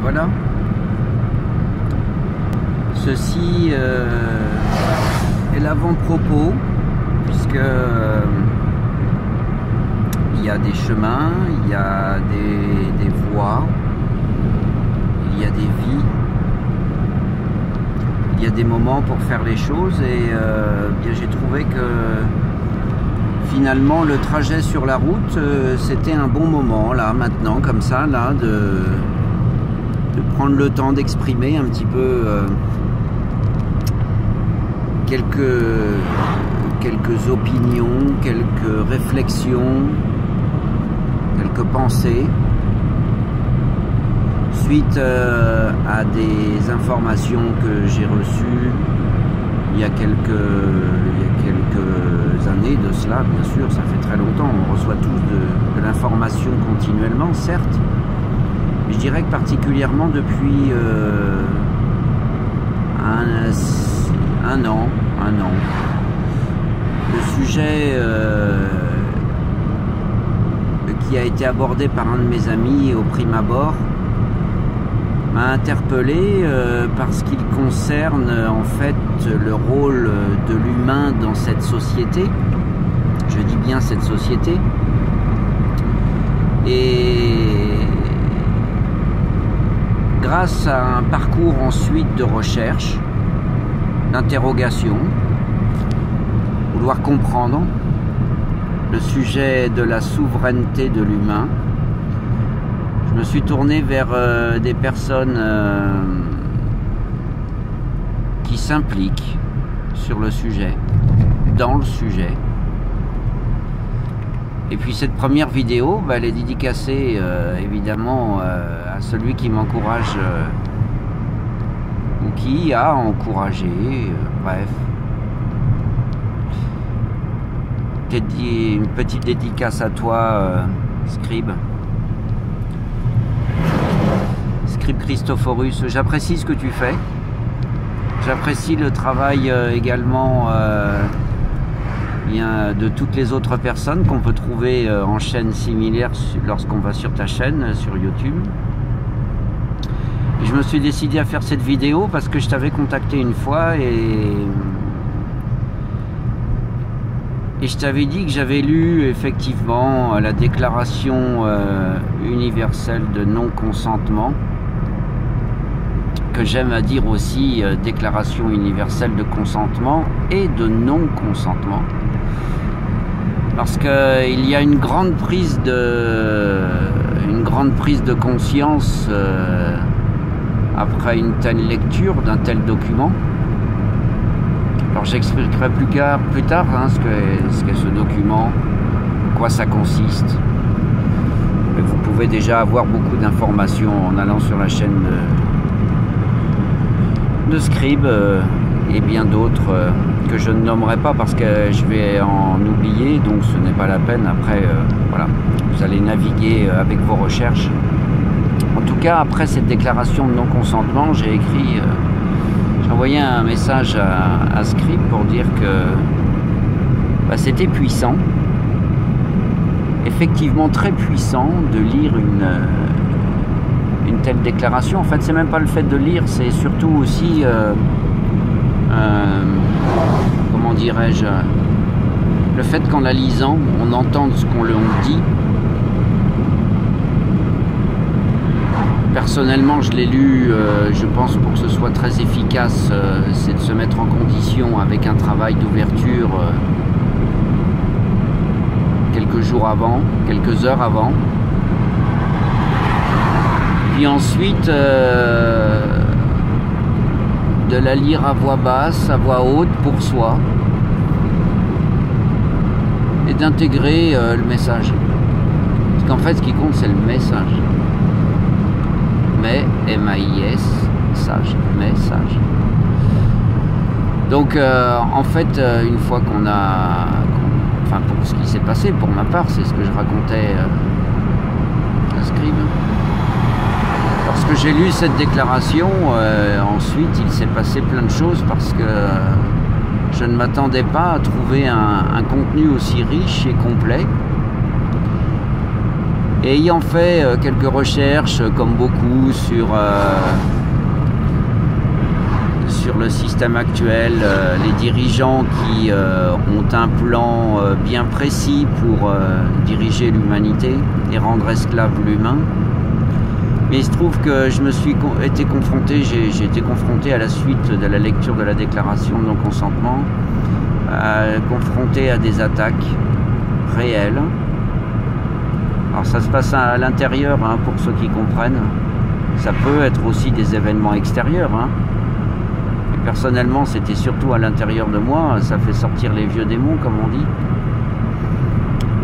voilà. Ceci est l'avant-propos, puisque il y a des chemins, il y a des voies, il y a des vies, il y a des moments pour faire les choses, et bien j'ai trouvé que finalement le trajet sur la route c'était un bon moment là maintenant, comme ça là, de prendre le temps d'exprimer un petit peu quelques opinions, quelques réflexions, quelques pensées suite à des informations que j'ai reçues il y a quelques années de cela. Bien sûr, ça fait très longtemps, on reçoit tous de l'information continuellement, certes, mais je dirais que particulièrement depuis un an, le sujet qui a été abordé par un de mes amis au prime abord m'a interpellé parce qu'il concerne en fait le rôle de l'humain dans cette société. Je dis bien cette société. Et grâce à un parcours ensuite de recherche, d'interrogation, vouloir comprendre le sujet de la souveraineté de l'humain, je me suis tourné vers des personnes qui s'impliquent sur le sujet, dans le sujet. Et puis cette première vidéo, elle est dédicacée évidemment à celui qui m'encourage ou qui a encouragé, bref. Une petite dédicace à toi, Scribe Christophorus. J'apprécie ce que tu fais. J'apprécie le travail également de toutes les autres personnes qu'on peut trouver en chaîne similaire lorsqu'on va sur ta chaîne sur YouTube. Et je me suis décidé à faire cette vidéo parce que je t'avais contacté une fois et je t'avais dit que j'avais lu effectivement la déclaration universelle de non-consentement, que j'aime à dire aussi déclaration universelle de consentement et de non-consentement, parce qu'il y a une grande prise de conscience après une telle lecture d'un tel document. Alors j'expliquerai plus tard ce qu'est ce document, en quoi ça consiste. Mais vous pouvez déjà avoir beaucoup d'informations en allant sur la chaîne de Scribe et bien d'autres que je ne nommerai pas parce que je vais en oublier, donc ce n'est pas la peine. Après, voilà, vous allez naviguer avec vos recherches. En tout cas, après cette déclaration de non-consentement, j'ai écrit... J'ai envoyé un message à Scribe pour dire que c'était puissant, effectivement très puissant de lire une telle déclaration. En fait, c'est même pas le fait de lire, c'est surtout aussi, comment dirais-je, le fait qu'en la lisant, on entende ce qu'on dit. Personnellement, je l'ai lu, je pense pour que ce soit très efficace, c'est de se mettre en condition avec un travail d'ouverture quelques jours avant, quelques heures avant. Puis ensuite, de la lire à voix basse, à voix haute pour soi, et d'intégrer le message. Parce qu'en fait, ce qui compte, c'est le message. Mais, M-A-I-S, sage, message. Donc, en fait, une fois qu'on a... Enfin, pour ce qui s'est passé, pour ma part, c'est ce que je racontais à Scribe. Lorsque j'ai lu cette déclaration, ensuite, il s'est passé plein de choses parce que je ne m'attendais pas à trouver un contenu aussi riche et complet. Et ayant fait quelques recherches, comme beaucoup, sur le système actuel, les dirigeants qui ont un plan bien précis pour diriger l'humanité et rendre esclave l'humain. Mais il se trouve que je me suis été confronté, j'ai été confronté à la suite de la lecture de la déclaration de non-consentement, confronté à des attaques réelles. Alors ça se passe à l'intérieur, hein, pour ceux qui comprennent. Ça peut être aussi des événements extérieurs. Hein. Et personnellement, c'était surtout à l'intérieur de moi. Ça fait sortir les vieux démons, comme on dit.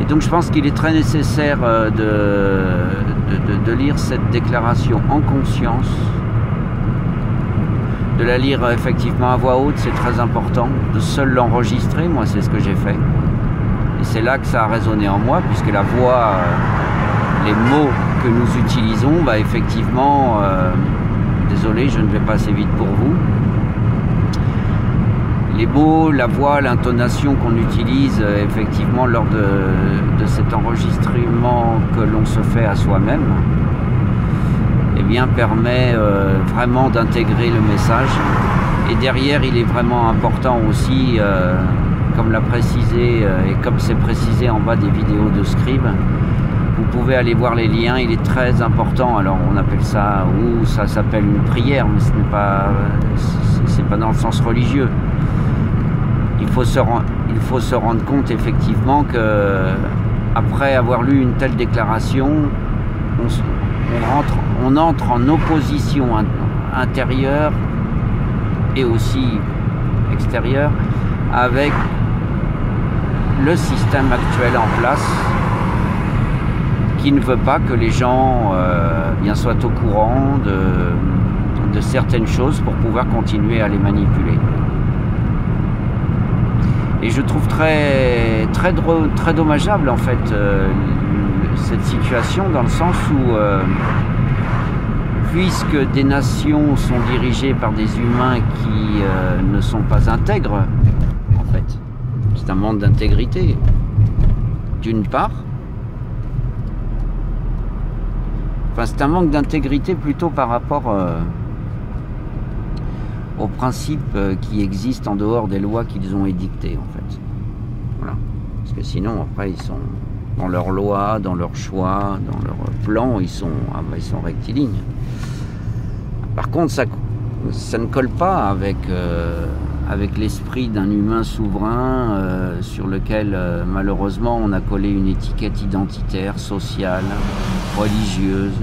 Et donc je pense qu'il est très nécessaire de lire cette déclaration en conscience. De la lire effectivement à voix haute, c'est très important. De seul l'enregistrer, moi c'est ce que j'ai fait. Et c'est là que ça a résonné en moi, puisque la voix, les mots que nous utilisons, bah effectivement, désolé, je ne vais pas assez vite pour vous. Les mots, la voix, l'intonation qu'on utilise effectivement lors de cet enregistrement que l'on se fait à soi-même, eh bien, permet vraiment d'intégrer le message. Et derrière, il est vraiment important aussi, comme l'a précisé et comme c'est précisé en bas des vidéos de Scribe, vous pouvez aller voir les liens, il est très important. Alors on appelle ça, ou ça s'appelle une prière, mais ce n'est pas, c'est pas dans le sens religieux. Il faut se rendre compte effectivement que après avoir lu une telle déclaration, on entre en opposition intérieure et aussi extérieure avec le système actuel en place, qui ne veut pas que les gens bien soient au courant de certaines choses pour pouvoir continuer à les manipuler. Et je trouve très dommageable en fait cette situation, dans le sens où puisque des nations sont dirigées par des humains qui ne sont pas intègres, en fait, c'est un manque d'intégrité d'une part. Enfin, c'est un manque d'intégrité plutôt par rapport aux principes qui existent en dehors des lois qu'ils ont édictées, en fait. Voilà. Parce que sinon, après, ils sont dans leurs lois, dans leurs choix, dans leurs plans, ils sont rectilignes. Par contre, ça ne colle pas avec l'esprit d'un humain souverain sur lequel, malheureusement, on a collé une étiquette identitaire, sociale, religieuse,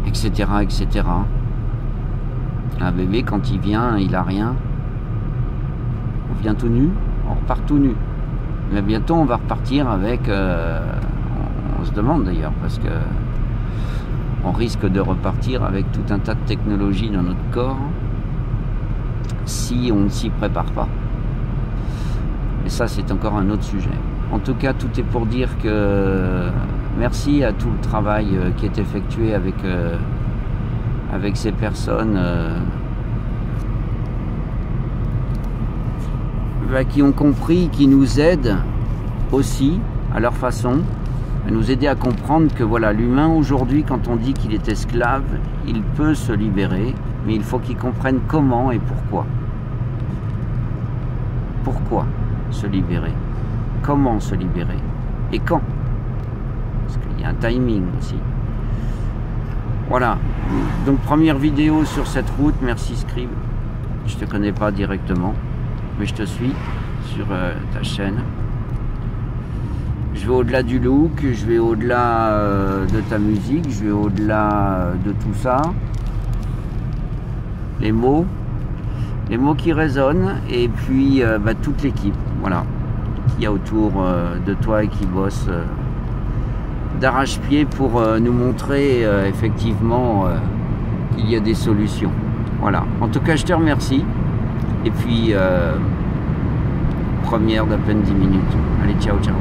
etc., etc. Un bébé, quand il vient, il a rien. On vient tout nu, on repart tout nu. Mais bientôt, on va repartir avec... on se demande d'ailleurs, parce que on risque de repartir avec tout un tas de technologies dans notre corps si on ne s'y prépare pas. Mais ça, c'est encore un autre sujet. En tout cas, tout est pour dire que merci à tout le travail qui est effectué avec ces personnes qui ont compris, qui nous aident aussi à leur façon, à nous aider à comprendre que voilà, l'humain aujourd'hui, quand on dit qu'il est esclave, il peut se libérer, mais il faut qu'il comprenne comment et pourquoi. Pourquoi se libérer? Comment se libérer? Et quand? Parce qu'il y a un timing aussi. Voilà, donc première vidéo sur cette route, merci Scribe. Je te connais pas directement, mais je te suis sur ta chaîne. Je vais au-delà du look, je vais au-delà de ta musique, je vais au-delà de tout ça. Les mots qui résonnent, et puis toute l'équipe, voilà, qu'il y a autour de toi et qui bosse d'arrache-pied pour nous montrer effectivement qu'il y a des solutions. Voilà, en tout cas je te remercie, et puis première d'à peine 10 minutes. Allez, ciao ciao.